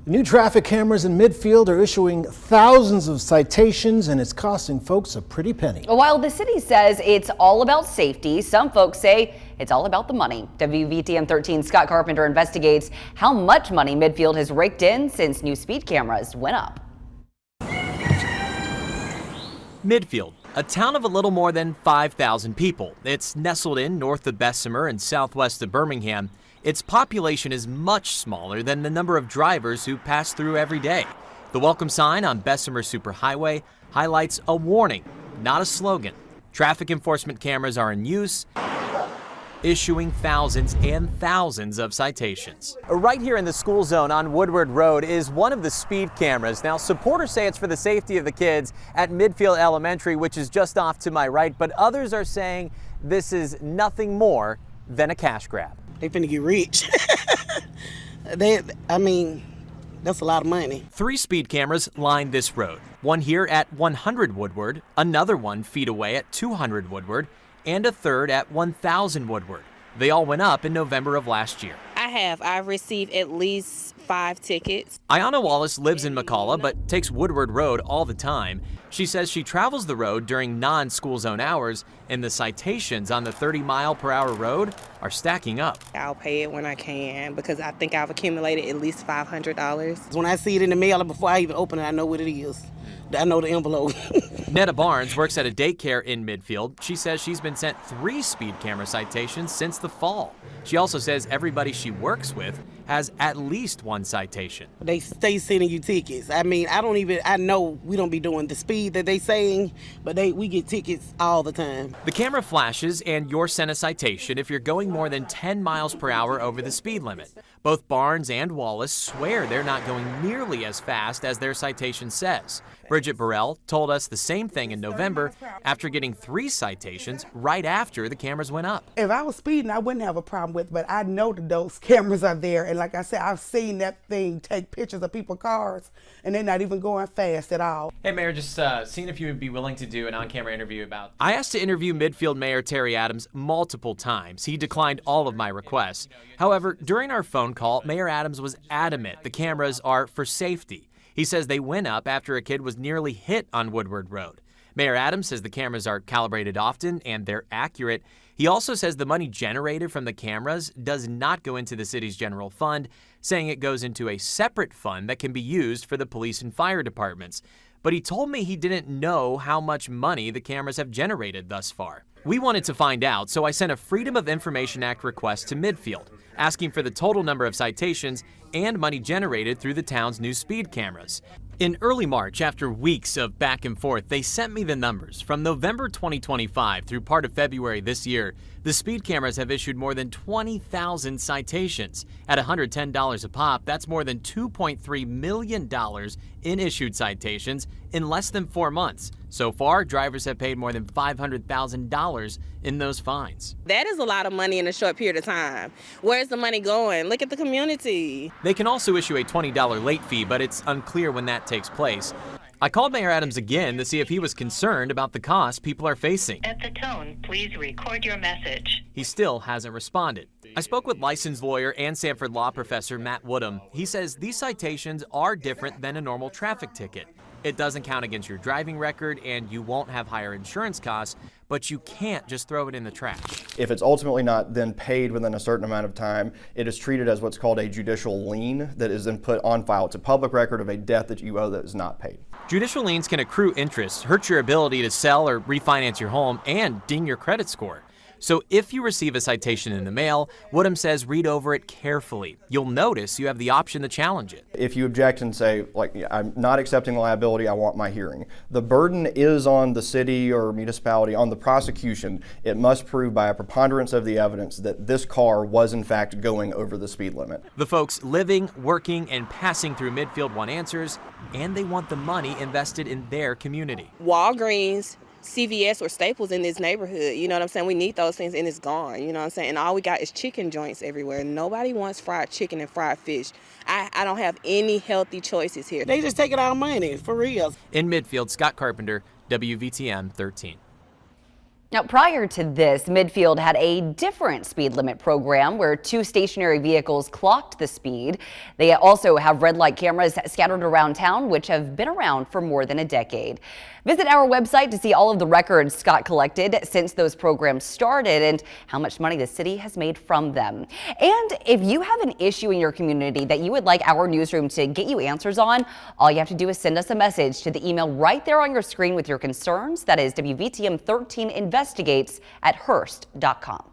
New traffic cameras in Midfield are issuing thousands of citations, and it's costing folks a pretty penny. While the city says it's all about safety, some folks say it's all about the money. WVTM 13 Scott Carpenter investigates how much money Midfield has raked in since new speed cameras went up. Midfield, a town of a little more than 5,000 people. It's nestled in north of Bessemer and southwest of Birmingham. Its population is much smaller than the number of drivers who pass through every day. The welcome sign on Bessemer Superhighway highlights a warning, not a slogan. Traffic enforcement cameras are in use, issuing thousands and thousands of citations. Right here in the school zone on Woodward Road is one of the speed cameras. Now, supporters say it's for the safety of the kids at Midfield Elementary, which is just off to my right, but others are saying this is nothing more than a cash grab. They finna get rich. That's a lot of money. 3 speed cameras line this road. One here at 100 Woodward, another one feet away at 200 Woodward, and a third at 1000 Woodward. They all went up in November of last year. I've received at least 5 tickets. Ayanna Wallace lives in McCalla but takes Woodward Road all the time. She says she travels the road during non-school zone hours, and the citations on the 30-mile-per-hour road are stacking up. I'll pay it when I can because I think I've accumulated at least $500. When I see it in the mail, before I even open it, I know what it is. I know the envelope. Netta Barnes works at a daycare in Midfield. She says she's been sent 3 speed camera citations since the fall. She also says everybody she works with has at least 1 citation. They stay sending you tickets. I know we don't be doing the speed that they saying, but we get tickets all the time. The camera flashes and you're sent a citation if you're going more than 10 miles per hour over the speed limit. Both Barnes and Wallace swear they're not going nearly as fast as their citation says. Bridget Burrell told us the same thing in November after getting 3 citations right after the cameras went up. If I was speeding, I wouldn't have a problem with it, but I know that those cameras are there. And like I said, I've seen that thing take pictures of people's cars, and they're not even going fast at all. Hey, Mayor, just seeing if you would be willing to do an on-camera interview about... I asked to interview Midfield Mayor Terry Adams multiple times. He declined all of my requests. However, during our phone call, Mayor Adams was adamant the cameras are for safety. He says they went up after a kid was nearly hit on Woodward Road. Mayor Adams says the cameras are calibrated often and they're accurate. He also says the money generated from the cameras does not go into the city's general fund, saying it goes into a separate fund that can be used for the police and fire departments. But he told me he didn't know how much money the cameras have generated thus far. We wanted to find out, so I sent a Freedom of Information Act request to Midfield, asking for the total number of citations and money generated through the town's new speed cameras. In early March, after weeks of back and forth, they sent me the numbers. From November 2025 through part of February this year, the speed cameras have issued more than 20,000 citations. At $110 a pop, that's more than $2.3 million in issued citations in less than 4 months. So far, drivers have paid more than $500,000 in those fines. That is a lot of money in a short period of time. Where's the money going? Look at the community. They can also issue a $20 late fee, but it's unclear when that takes place. I called Mayor Adams again to see if he was concerned about the costs people are facing. At the tone, please record your message. He still hasn't responded. I spoke with licensed lawyer and Sanford law professor Matt Woodham. He says these citations are different than a normal traffic ticket. It doesn't count against your driving record and you won't have higher insurance costs, but you can't just throw it in the trash. If it's ultimately not then paid within a certain amount of time, it is treated as what's called a judicial lien that is then put on file. It's a public record of a debt that you owe that is not paid. Judicial liens can accrue interest, hurt your ability to sell or refinance your home, and ding your credit score. So if you receive a citation in the mail, Woodham says read over it carefully. You'll notice you have the option to challenge it. If you object and say, I'm not accepting the liability, I want my hearing, the burden is on the city or municipality, on the prosecution. It must prove by a preponderance of the evidence that this car was in fact going over the speed limit. The folks living, working, and passing through Midfield want answers, and they want the money invested in their community. Walgreens, CVS or Staples in this neighborhood, you know what I'm saying? We need those things and it's gone, you know what I'm saying? And all we got is chicken joints everywhere. Nobody wants fried chicken and fried fish. I don't have any healthy choices here. They just taking our money, for real. In Midfield, Scott Carpenter, WVTM 13. Now, prior to this, Midfield had a different speed limit program where 2 stationary vehicles clocked the speed. They also have red light cameras scattered around town, which have been around for more than a decade. Visit our website to see all of the records Scott collected since those programs started and how much money the city has made from them. And if you have an issue in your community that you would like our newsroom to get you answers on, all you have to do is send us a message to the email right there on your screen with your concerns. That is WVTM13investigates@hearst.com.